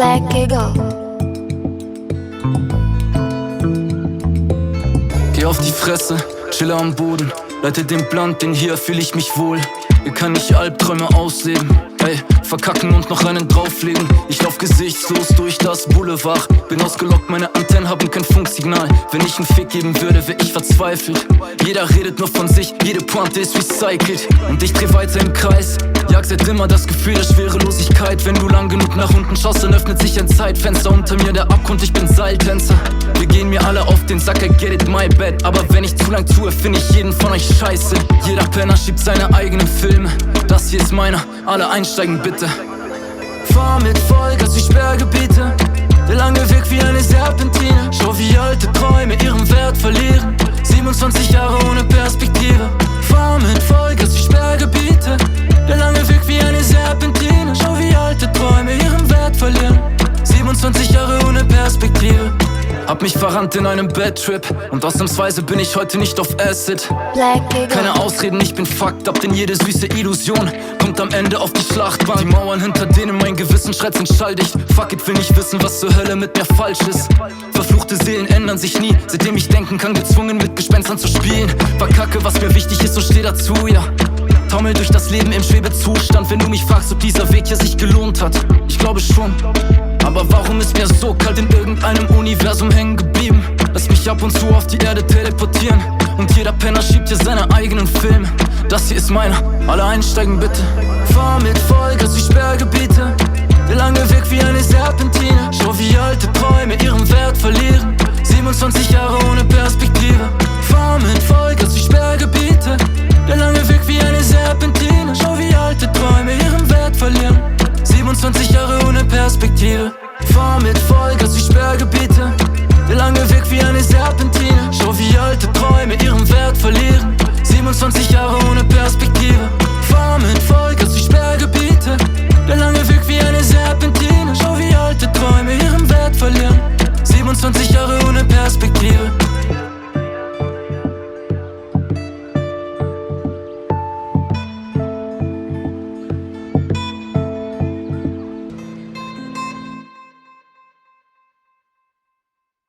Black Giggle. Geh auf die Fresse, chille am Boden, leite den Blunt, denn hier fühl ich mich wohl. Hier kann ich Albträume ausleben, ey, verkacken und noch einen drauflegen. Ich lauf gesichtslos durch das Boulevard, bin ausgelockt, meine Antennen haben kein Funksignal. Wenn ich einen Fick geben würde, wär ich verzweifelt. Jeder redet nur von sich, jede Pointe ist recycelt. Und ich dreh weiter im Kreis, jag seit immer das Gefühl der Schwerelosigkeit. Wenn du lang genug nach unten schaust, dann öffnet sich ein Zeitfenster. Unter mir der Abgrund, ich bin Seiltänzer. Wir gehen mir alle auf den Sack, I get it, my bad. Aber wenn ich zu lang tue, find ich jeden von euch scheiße. Jeder Penner schiebt seine eigenen Filme. Das hier ist meiner, alle einsteigen bitte. Fahr mit Vollgas durch Sperrgebiete, der lange Weg wie eine Serpentine. Schau wie alte Träume ihren Wert verlieren, 27 Jahre ohne Perspektive. Fahr mit Vollgas durch Sperrgebiete, der lange Weg wie eine Serpentine. Schau wie alte Träume ihren Wert verlieren, 27 Jahre ohne Perspektive. Hab mich verrannt in einem Bad-Trip und ausnahmsweise bin ich heute nicht auf Acid. Black Giggle. Keine Ausreden, ich bin fucked up, denn jede süße Illusion kommt am Ende auf die Schlachtbahn. Die Mauern, hinter denen mein Gewissen schreit, sind schalldicht. Fuck it, will nicht wissen, was zur Hölle mit mir falsch ist. Verfluchte Seelen ändern sich nie, seitdem ich denken kann, gezwungen mit Gespenstern zu spielen. Verkacke, was mir wichtig ist und steh dazu, ja. Taumel durch das Leben im Schwebezustand, wenn du mich fragst, ob dieser Weg hier sich gelohnt hat. Ich glaube schon. Aber warum ist mir so kalt in irgendeinem Universum hängen geblieben? Lass mich ab und zu auf die Erde teleportieren, und jeder Penner schiebt hier seine eigenen Filme. Das hier ist meiner, alle einsteigen bitte. Fahr mit Vollgas durch Sperrgebiete, der lange Weg wie eine Serpentine. Schau wie alte Träume ihren Wert verlieren, 27 Jahre ohne Perspektive. Fahr mit Vollgas durch Sperrgebiete, der lange Weg wie eine Serpentine. Schau wie alte Träume ihren Wert verlieren, 27 Jahre ohne Perspektive. Fahr mit Vollgas durch Sperrgebiete, der lange Weg wie eine Serpentine. Schau wie alte Träume ihren Wert verlieren, 27 Jahre ohne Perspektive.